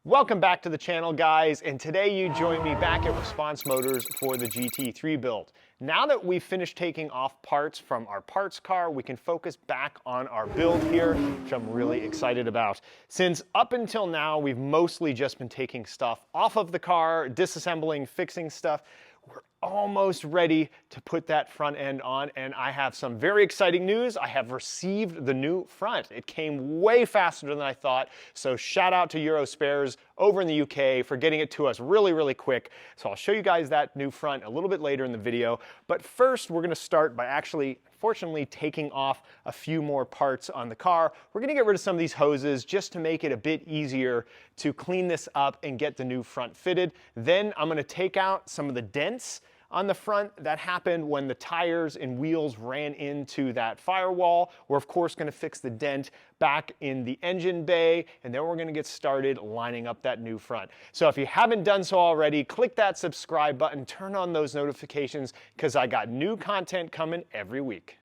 Welcome back to the channel, guys, and today you join me back at Response Motors for the GT3 build. Now that we've finished taking off parts from our parts car, we can focus back on our build here, which I'm really excited about. Since up until now, we've mostly just been taking stuff off of the car, disassembling, fixing stuff. We're almost ready to put that front end on, and I have some very exciting news. I have received the new front. It came way faster than I thought, so shout out to Euro Spares over in the UK for getting it to us really, really quick. So I'll show you guys that new front a little bit later in the video, but first we're gonna start by actually, fortunately, taking off a few more parts on the car. We're gonna get rid of some of these hoses just to make it a bit easier to clean this up and get the new front fitted. Then I'm gonna take out some of the dents on the front that happened when the tires and wheels ran into that firewall. We're of course gonna fix the dent back in the engine bay, and then we're gonna get started lining up that new front. So if you haven't done so already, click that subscribe button, turn on those notifications, because I got new content coming every week.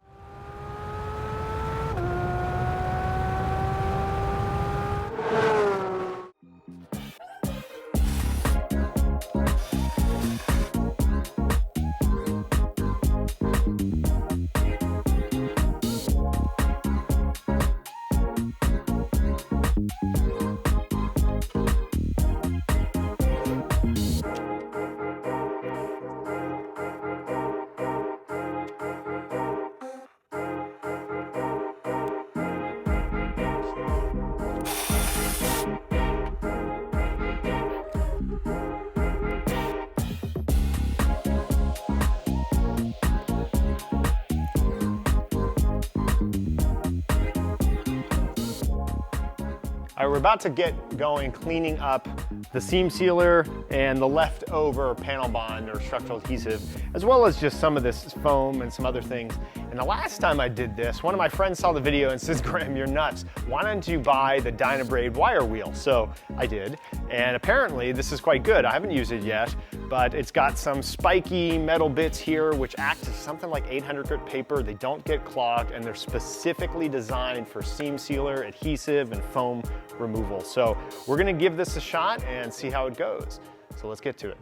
All right, we're about to get going cleaning up the seam sealer and the leftover panel bond or structural adhesive, as well as just some of this foam and some other things. And the last time I did this, one of my friends saw the video and says, "Graham, you're nuts. Why don't you buy the Dynabrade wire wheel?" So I did, and apparently this is quite good. I haven't used it yet, but it's got some spiky metal bits here which act as something like 800 grit paper. They don't get clogged, and they're specifically designed for seam sealer, adhesive, and foam removal. So we're gonna give this a shot and see how it goes. So let's get to it.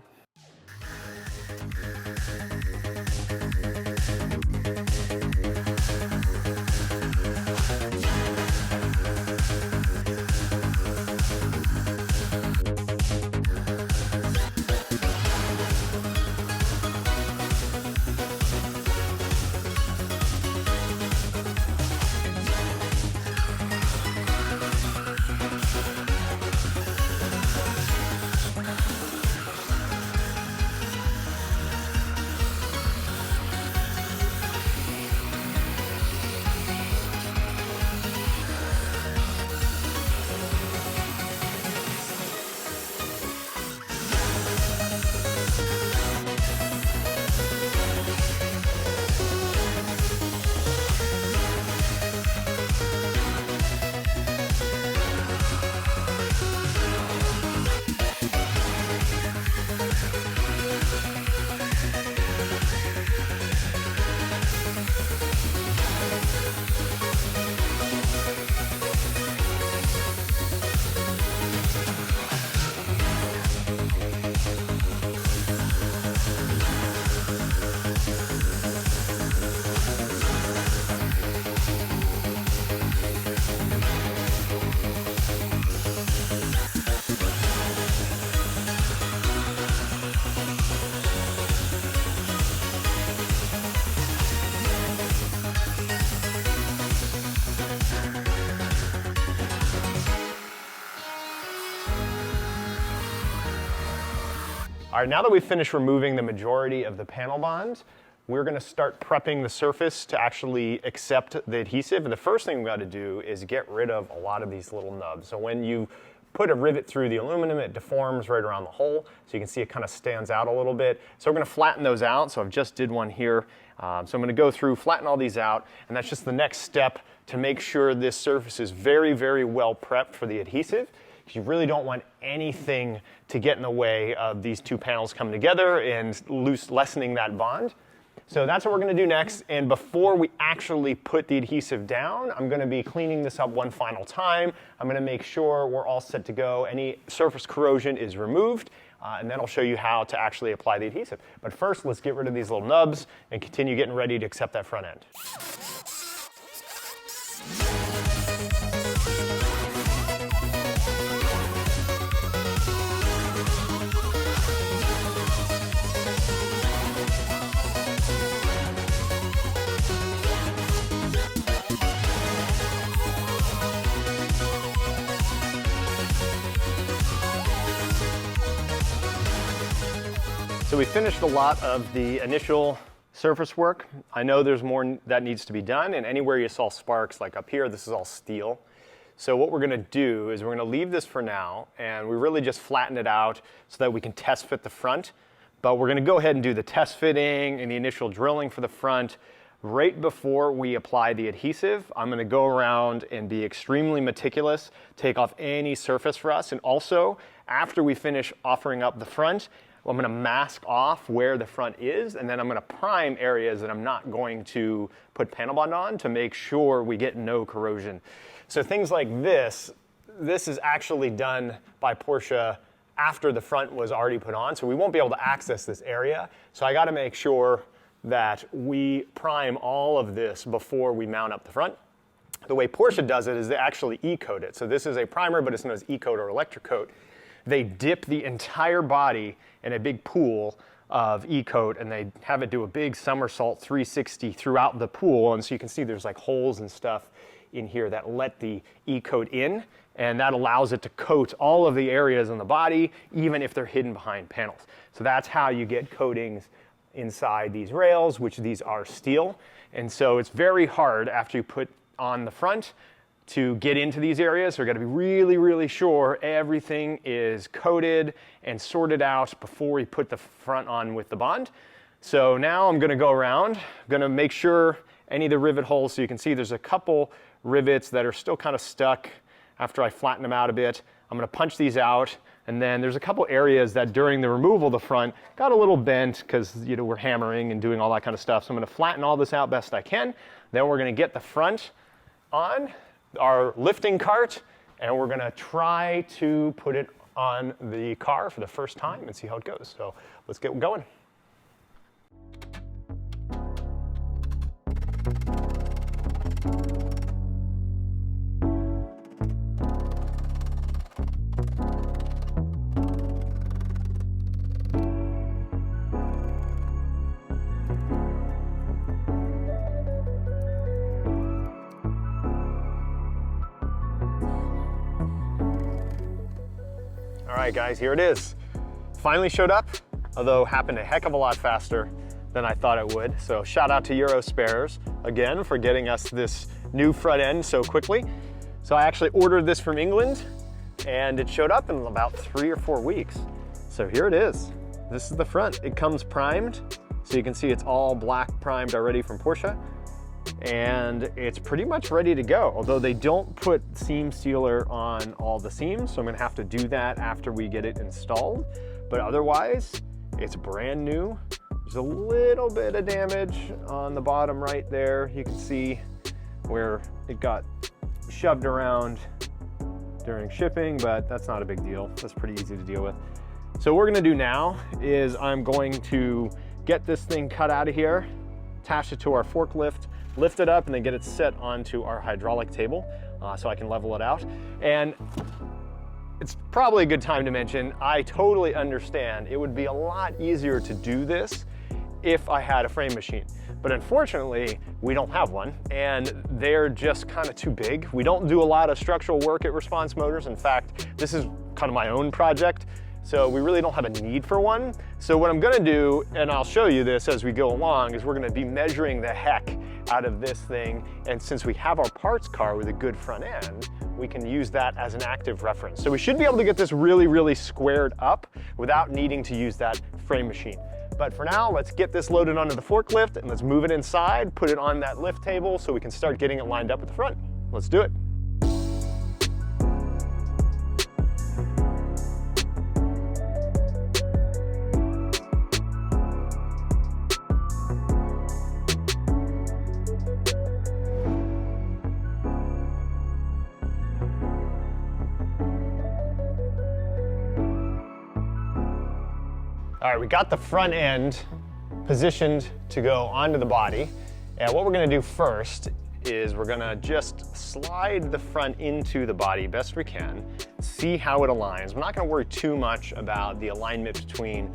All right, now that we've finished removing the majority of the panel bond, we're gonna start prepping the surface to actually accept the adhesive. And the first thing we gotta do is get rid of a lot of these little nubs. So when you put a rivet through the aluminum, it deforms right around the hole. So you can see it kind of stands out a little bit. So we're gonna flatten those out. So I've just did one here. So I'm gonna go through, flatten all these out, and that's just the next step to make sure this surface is very, very well prepped for the adhesive. You really don't want anything to get in the way of these two panels coming together and lessening that bond. So that's what we're going to do next, and before we actually put the adhesive down, I'm going to be cleaning this up one final time. I'm going to make sure we're all set to go. Any surface corrosion is removed, and then I'll show you how to actually apply the adhesive. But first, let's get rid of these little nubs and continue getting ready to accept that front end. So we finished a lot of the initial surface work. I know there's more that needs to be done, and anywhere you saw sparks, like up here, this is all steel. So what we're gonna do is we're gonna leave this for now, and we really just flatten it out so that we can test fit the front. But we're gonna go ahead and do the test fitting and the initial drilling for the front right before we apply the adhesive. I'm gonna go around and be extremely meticulous, take off any surface rust, and also after we finish offering up the front, I'm gonna mask off where the front is, and then I'm gonna prime areas that I'm not going to put panel bond on to make sure we get no corrosion. So things like this is actually done by Porsche after the front was already put on, so we won't be able to access this area. So I gotta make sure that we prime all of this before we mount up the front. The way Porsche does it is they actually E-coat it. So this is a primer, but it's known as E-coat or electric coat. They dip the entire body in a big pool of E-coat, and they have it do a big somersault 360 throughout the pool. And so you can see there's like holes and stuff in here that let the E-coat in, and that allows it to coat all of the areas in the body, even if they're hidden behind panels. So that's how you get coatings inside these rails, which these are steel. And so it's very hard after you put on the front to get into these areas. So we've got to be really, really sure everything is coated and sorted out before we put the front on with the bond. So now I'm going to go around, I'm going to make sure any of the rivet holes, so you can see there's a couple rivets that are still kind of stuck after I flatten them out a bit. I'm going to punch these out, and then there's a couple areas that during the removal of the front got a little bent because we're hammering and doing all that kind of stuff. So I'm going to flatten all this out best I can. Then we're going to get the front on our lifting cart, and we're gonna try to put it on the car for the first time and see how it goes. So let's get going. All right, guys, here it is. Finally showed up, although happened a heck of a lot faster than I thought it would. So shout out to Euro Spares again for getting us this new front end so quickly. So I actually ordered this from England, and it showed up in about 3 or 4 weeks. So here it is. This is the front. It comes primed, so you can see it's all black primed already from Porsche. And it's pretty much ready to go, although they don't put seam sealer on all the seams, so I'm gonna have to do that after we get it installed. But otherwise, it's brand new. There's a little bit of damage on the bottom right there. You can see where it got shoved around during shipping, but that's not a big deal. That's pretty easy to deal with. So what we're gonna do now is I'm going to get this thing cut out of here, attach it to our forklift, lift it up, and then get it set onto our hydraulic table so I can level it out. And it's probably a good time to mention, I totally understand it would be a lot easier to do this if I had a frame machine. But unfortunately, we don't have one, and they're just kind of too big. We don't do a lot of structural work at Response Motors. In fact, this is kind of my own project, so we really don't have a need for one. So what I'm gonna do, and I'll show you this as we go along, is we're gonna be measuring the heck out of this thing. And since we have our parts car with a good front end, we can use that as an active reference. So we should be able to get this really, really squared up without needing to use that frame machine. But for now, let's get this loaded onto the forklift and let's move it inside, put it on that lift table so we can start getting it lined up at the front. Let's do it. All right, we got the front end positioned to go onto the body. And what we're gonna do first is we're gonna just slide the front into the body best we can, see how it aligns. We're not gonna worry too much about the alignment between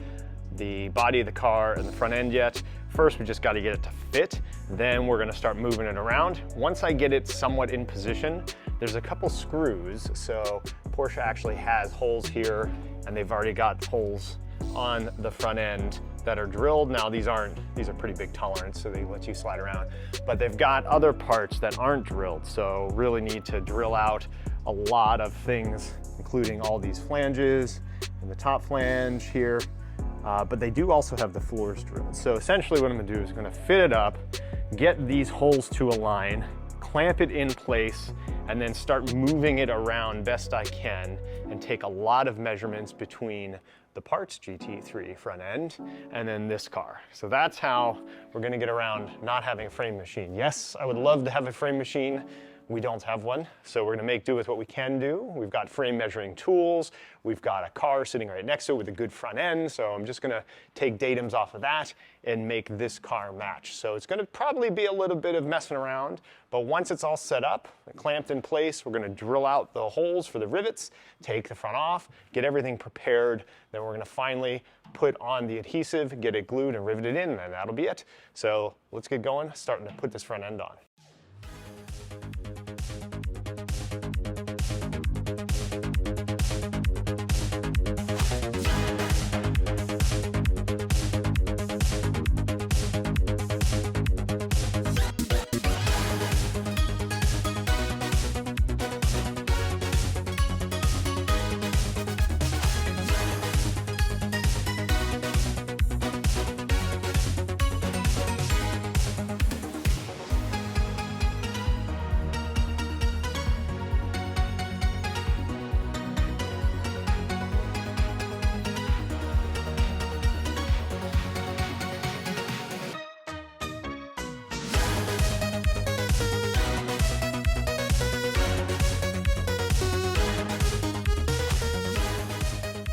the body of the car and the front end yet. First, we just gotta get it to fit. Then we're gonna start moving it around. Once I get it somewhat in position, there's a couple screws. So Porsche actually has holes here, and they've already got holes on the front end that are drilled. Now these are pretty big tolerance, so they let you slide around, but they've got other parts that aren't drilled. So really need to drill out a lot of things, including all these flanges and the top flange here. But they do also have the floors drilled. So essentially what I'm gonna do is I'm gonna fit it up, get these holes to align, clamp it in place, and then start moving it around best I can and take a lot of measurements between the parts GT3 front end and then this car. So that's how we're gonna get around not having a frame machine. Yes, I would love to have a frame machine. We don't have one, so we're gonna make do with what we can do. We've got frame measuring tools. We've got a car sitting right next to it with a good front end, so I'm just gonna take datums off of that and make this car match. So it's gonna probably be a little bit of messing around, but once it's all set up, clamped in place, we're gonna drill out the holes for the rivets, take the front off, get everything prepared, then we're gonna finally put on the adhesive, get it glued and riveted in, and that'll be it. So let's get going, starting to put this front end on.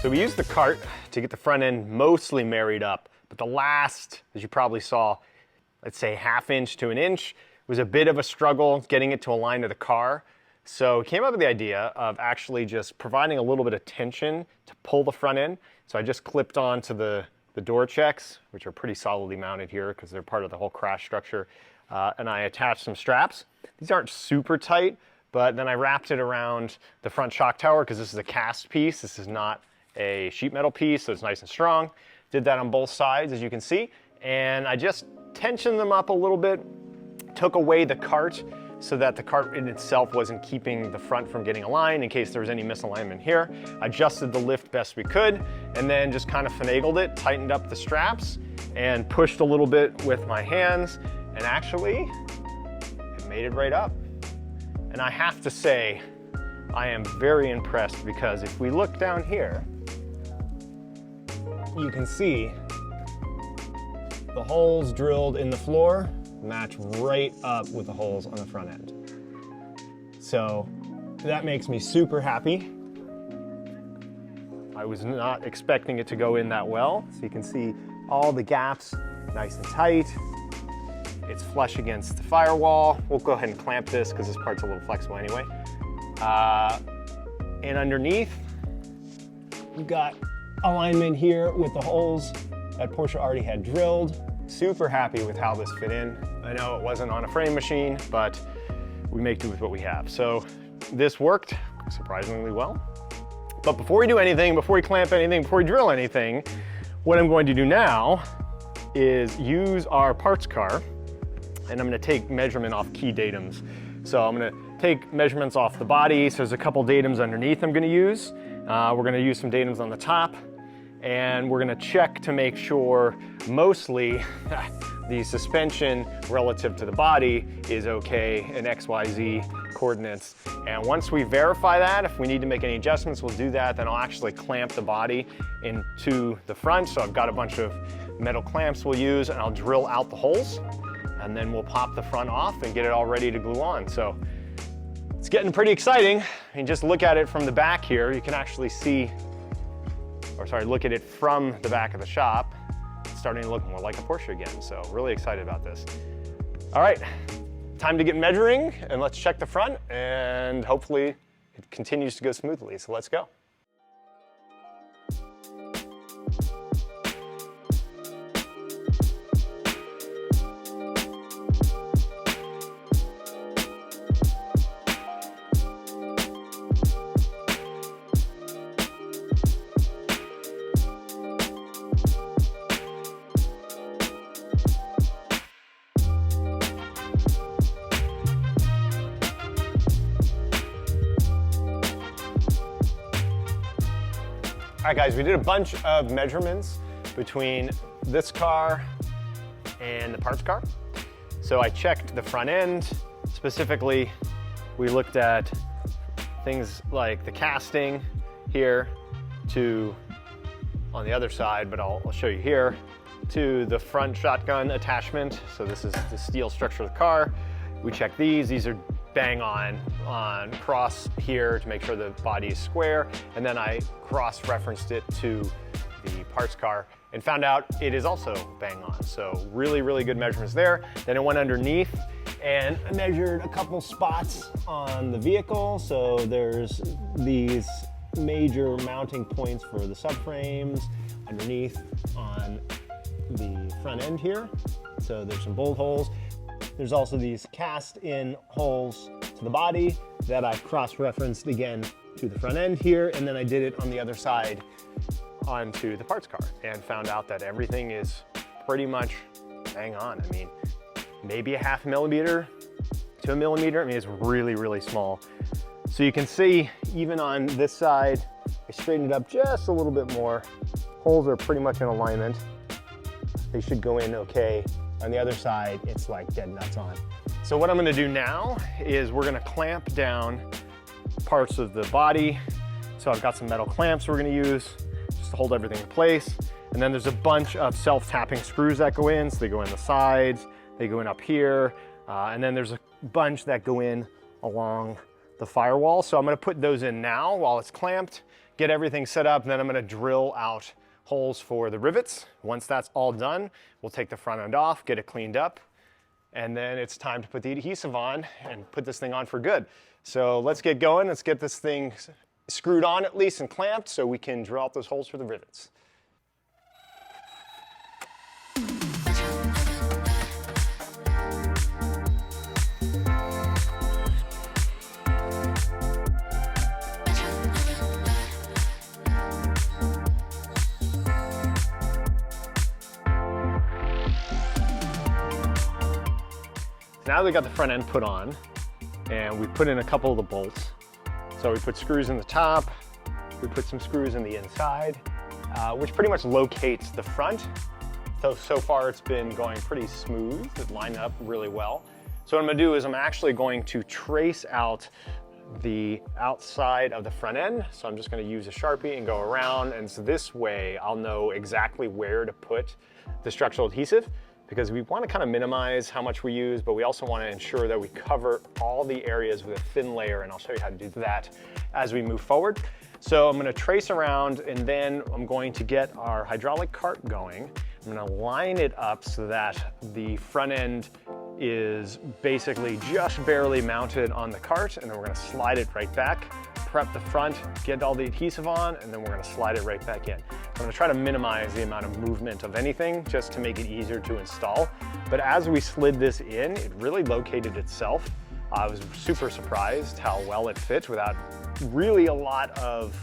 So we used the cart to get the front end mostly married up, but the last, as you probably saw, let's say ½ inch to an inch, was a bit of a struggle getting it to align to the car. So we came up with the idea of actually just providing a little bit of tension to pull the front end. So I just clipped onto the door checks, which are pretty solidly mounted here because they're part of the whole crash structure. And I attached some straps. These aren't super tight, but then I wrapped it around the front shock tower because this is a cast piece. This is not a sheet metal piece, so it's nice and strong. Did that on both sides, as you can see, and I just tensioned them up a little bit, took away the cart so that the cart in itself wasn't keeping the front from getting aligned in case there was any misalignment here. Adjusted the lift best we could, and then just kind of finagled it, tightened up the straps, and pushed a little bit with my hands, and actually, it made it right up. And I have to say, I am very impressed because if we look down here, you can see the holes drilled in the floor match right up with the holes on the front end. So that makes me super happy. I was not expecting it to go in that well. So you can see all the gaps nice and tight. It's flush against the firewall. We'll go ahead and clamp this because this part's a little flexible anyway. And underneath, we've got alignment here with the holes that Porsche already had drilled. Super happy with how this fit in. I know it wasn't on a frame machine, but we make do with what we have. So this worked surprisingly well. But before we do anything, before we clamp anything, before we drill anything, what I'm going to do now is use our parts car, and I'm gonna take measurement off key datums. So I'm gonna take measurements off the body. So there's a couple datums underneath I'm gonna use. We're gonna use some datums on the top, and we're gonna check to make sure mostly the suspension relative to the body is okay in XYZ coordinates. And once we verify that, if we need to make any adjustments, we'll do that. Then I'll actually clamp the body into the front. So I've got a bunch of metal clamps we'll use, and I'll drill out the holes, and then we'll pop the front off and get it all ready to glue on. So it's getting pretty exciting. And just look at it from the back here, you can actually see or sorry, look at it from the back of the shop, it's starting to look more like a Porsche again. So really excited about this. All right, time to get measuring, and let's check the front, and hopefully it continues to go smoothly. So let's go. All right, guys, we did a bunch of measurements between this car and the parts car. So I checked the front end. Specifically, we looked at things like the casting here to, on the other side, but I'll show you here, to the front shotgun attachment. So this is the steel structure of the car. We checked these are bang on cross here to make sure the body is square. And then I cross-referenced it to the parts car and found out it is also bang on. So really, really good measurements there. Then I went underneath and I measured a couple spots on the vehicle. So there's these major mounting points for the subframes underneath on the front end here. So there's some bolt holes. There's also these cast-in holes to the body that I cross-referenced again to the front end here, and then I did it on the other side onto the parts car and found out that everything is pretty much bang on. I mean, maybe a ½ millimeter to a millimeter. I mean, it's really, really small. So you can see even on this side, I straightened it up just a little bit more. Holes are pretty much in alignment. They should go in okay. On the other side, it's like dead nuts on. So what I'm gonna do now is we're gonna clamp down parts of the body. So I've got some metal clamps we're gonna use just to hold everything in place. And then there's a bunch of self-tapping screws that go in. So they go in the sides, they go in up here, and then there's a bunch that go in along the firewall. So I'm gonna put those in now while it's clamped, get everything set up, and then I'm gonna drill out holes for the rivets. Once that's all done, we'll take the front end off, get it cleaned up, and then it's time to put the adhesive on and put this thing on for good. So let's get going. Let's get this thing screwed on at least and clamped so we can drill out those holes for the rivets. Now we got the front end put on, and we put in a couple of the bolts. So we put screws in the top, we put some screws in the inside, which pretty much locates the front. So far it's been going pretty smooth, it lined up really well. So what I'm gonna do is I'm actually going to trace out the outside of the front end. So I'm just gonna use a Sharpie and go around, and so this way I'll know exactly where to put the structural adhesive, because we want to kind of minimize how much we use, but we also want to ensure that we cover all the areas with a thin layer, and I'll show you how to do that as we move forward. So I'm going to trace around, and then I'm going to get our hydraulic cart going. I'm going to line it up so that the front end is basically just barely mounted on the cart, and then we're going to slide it right back, prep the front, get all the adhesive on, and then we're going to slide it right back in. I'm going to try to minimize the amount of movement of anything just to make it easier to install. But as we slid this in, it really located itself. I was super surprised how well it fit without really a lot of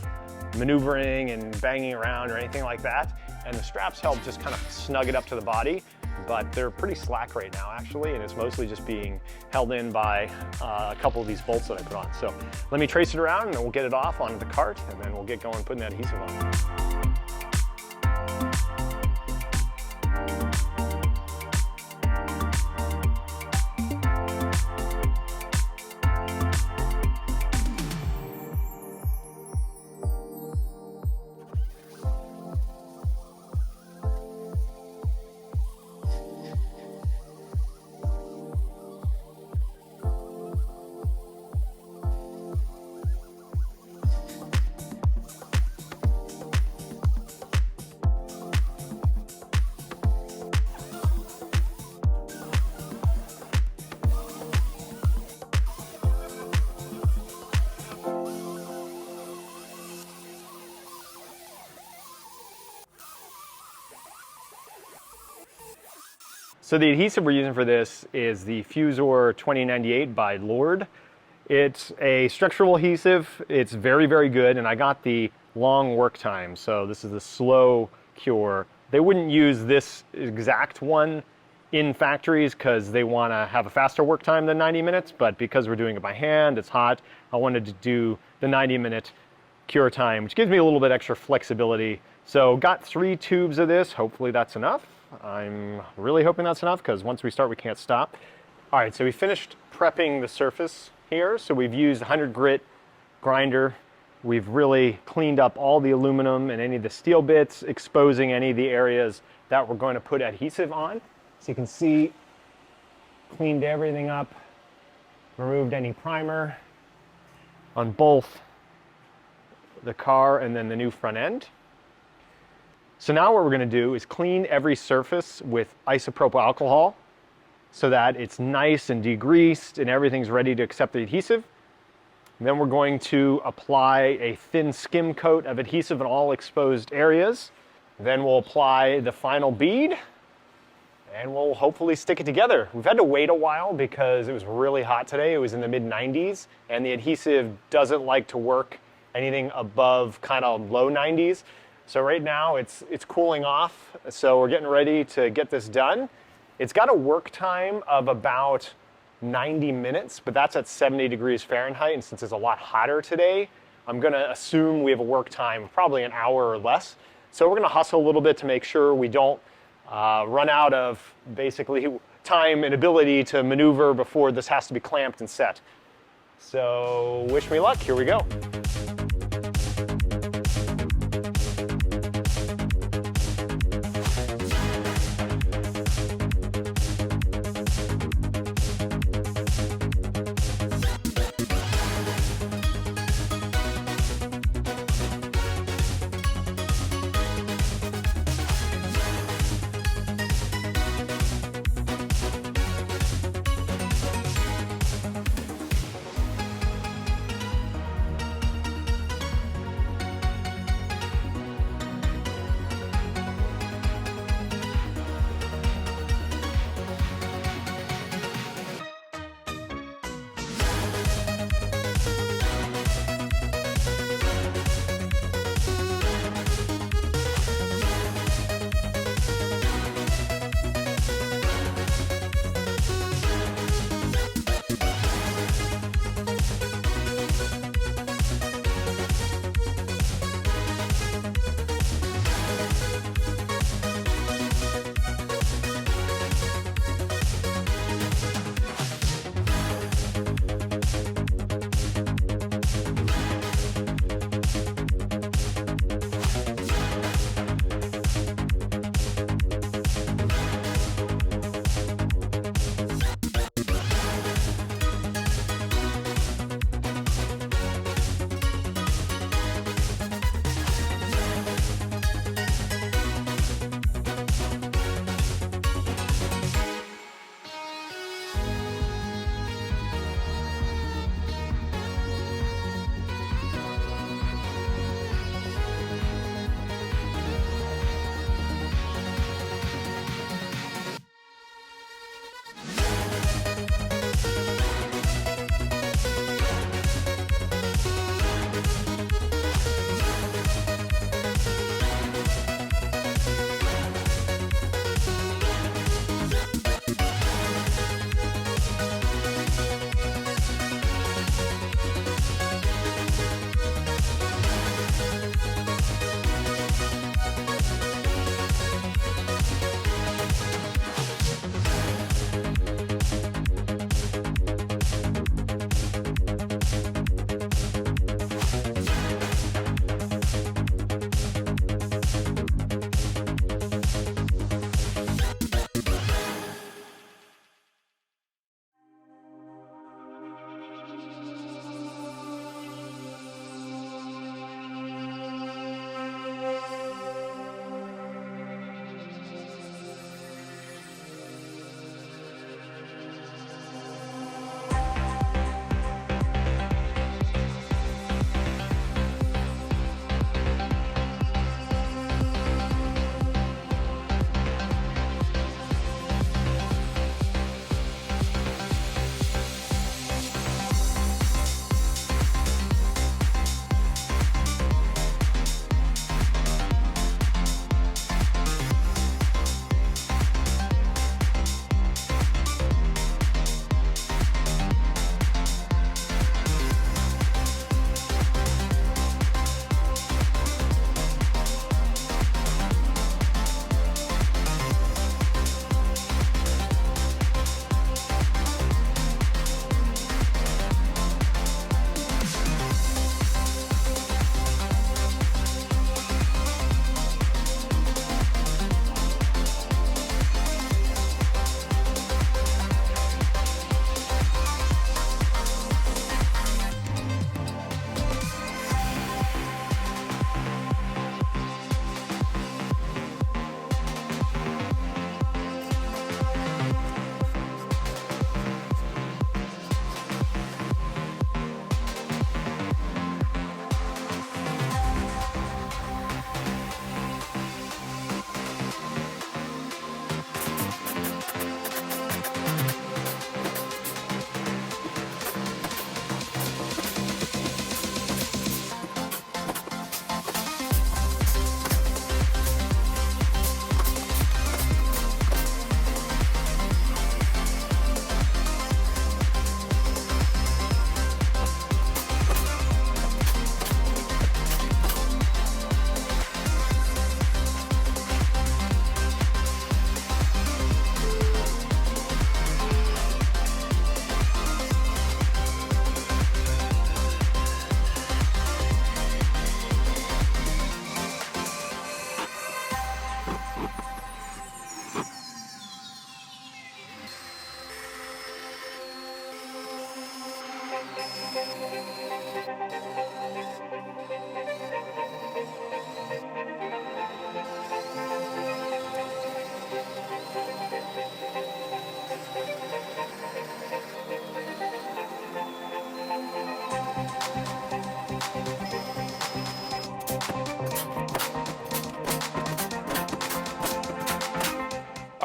maneuvering and banging around or anything like that. And the straps help just kind of snug it up to the body, but they're pretty slack right now actually, and it's mostly just being held in by a couple of these bolts that I put on. So let me trace it around and then we'll get it off onto the cart, and then we'll get going putting that adhesive on. So the adhesive we're using for this is the Fusor 2098 by Lord. It's a structural adhesive. It's very, very good, and I got the long work time. So this is the slow cure. They wouldn't use this exact one in factories because they want to have a faster work time than 90 minutes, but because we're doing it by hand, it's hot, I wanted to do the 90-minute cure time, which gives me a little bit extra flexibility. So got 3 tubes of this. Hopefully that's enough. I'm really hoping that's enough because once we start, we can't stop. All right, so we finished prepping the surface here. So we've used 100 grit grinder. We've really cleaned up all the aluminum and any of the steel bits, exposing any of the areas that we're going to put adhesive on. So you can see, cleaned everything up, removed any primer on both the car and then the new front end. So now what we're going to do is clean every surface with isopropyl alcohol so that it's nice and degreased and everything's ready to accept the adhesive. And then we're going to apply a thin skim coat of adhesive in all exposed areas. Then we'll apply the final bead and we'll hopefully stick it together. We've had to wait a while because it was really hot today. It was in the mid-90s and the adhesive doesn't like to work anything above kind of low 90s. So right now it's cooling off. So we're getting ready to get this done. It's got a work time of about 90 minutes, but that's at 70 degrees Fahrenheit. And since it's a lot hotter today, I'm gonna assume we have a work time of probably an hour or less. So we're gonna hustle a little bit to make sure we don't run out of basically time and ability to maneuver before this has to be clamped and set. So wish me luck, here we go.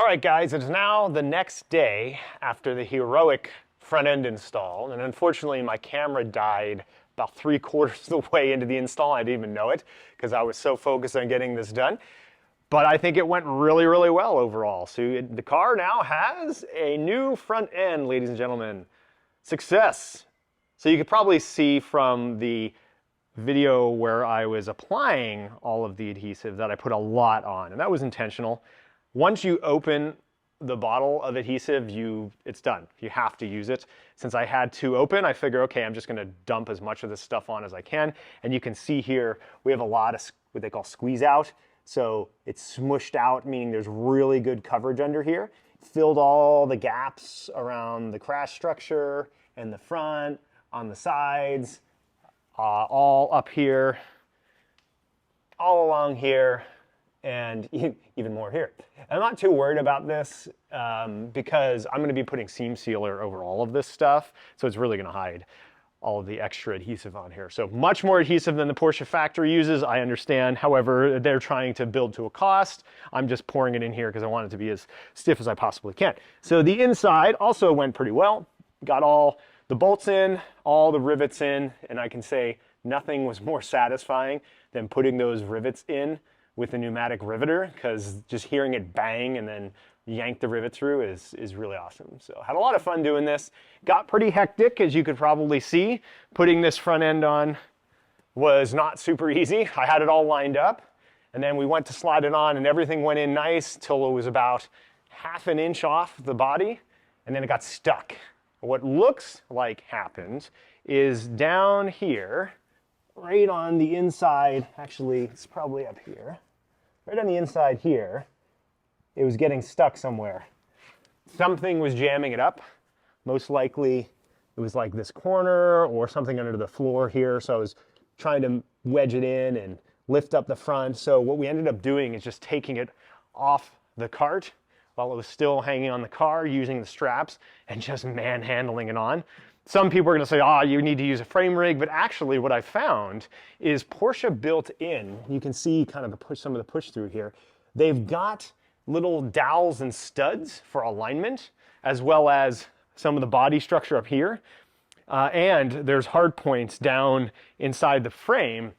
right, guys, it's now the next day after the heroic front end install, and unfortunately my camera died about 3/4 of the way into the install. I didn't even know it because I was so focused on getting this done. But I think it went really, really well overall. So the car now has a new front end, ladies and gentlemen. Success. So you could probably see from the video where I was applying all of the adhesive that I put a lot on, and that was intentional. Once you open the bottle of adhesive, it's done. You have to use it. Since I had two open, I figure, okay, I'm just gonna dump as much of this stuff on as I can. And you can see here, we have a lot of what they call squeeze out. So it's smushed out, meaning there's really good coverage under here. Filled all the gaps around the crash structure and the front, on the sides, all up here, all along here, and even more here. I'm not too worried about this because I'm going to be putting seam sealer over all of this stuff, so it's really going to hide all of the extra adhesive on here. So much more adhesive than the Porsche factory uses, I understand. However, they're trying to build to a cost. I'm just pouring it in here because I want it to be as stiff as I possibly can. So the inside also went pretty well. Got all the bolts in, all the rivets in, and I can say nothing was more satisfying than putting those rivets in with the pneumatic riveter, because just hearing it bang and then yank the rivet through is really awesome. So had a lot of fun doing this. Got pretty hectic, as you could probably see. Putting this front end on was not super easy. I had it all lined up, and then we went to slide it on and everything went in nice till it was about 1/2 inch off the body, and then it got stuck. What looks like happened is down here, right on the inside, actually it's probably up here, right on the inside here, it was getting stuck somewhere. Something was jamming it up. Most likely it was like this corner or something under the floor here, so I was trying to wedge it in and lift up the front. So what we ended up doing is just taking it off the cart while it was still hanging on the car, using the straps and just manhandling it on. Some people are going to say, oh, you need to use a frame rig, but actually what I found is Porsche built in, you can see kind of the push, some of the push through here, they've got little dowels and studs for alignment, as well as some of the body structure up here. And there's hard points down inside the frame.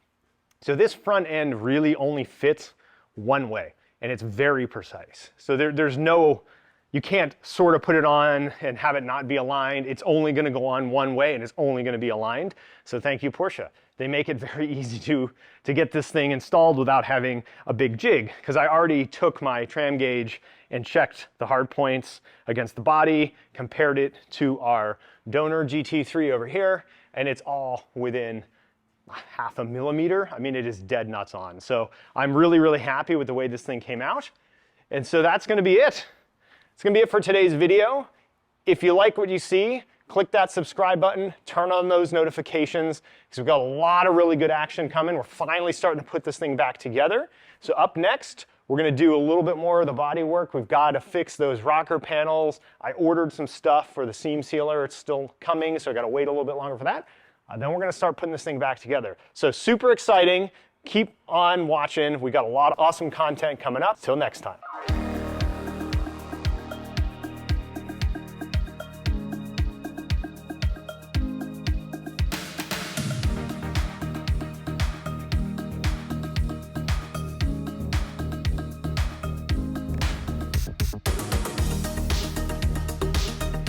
So this front end really only fits one way, and it's very precise. So there's no, you can't sort of put it on and have it not be aligned. It's only going to go on one way, and it's only going to be aligned. So thank you, Porsche. They make it very easy to get this thing installed without having a big jig, because I already took my tram gauge and checked the hard points against the body, compared it to our donor GT3 over here, and it's all within 1/2 millimeter. I mean, it is dead nuts on. So I'm really, really happy with the way this thing came out. And so that's going to be it. It's going to be it for today's video. If you like what you see, click that subscribe button, turn on those notifications, because we've got a lot of really good action coming. We're finally starting to put this thing back together. So up next, we're going to do a little bit more of the body work. We've got to fix those rocker panels. I ordered some stuff for the seam sealer. It's still coming, so I got to wait a little bit longer for that. Then we're going to start putting this thing back together. So super exciting. Keep on watching. We got a lot of awesome content coming up. Till next time.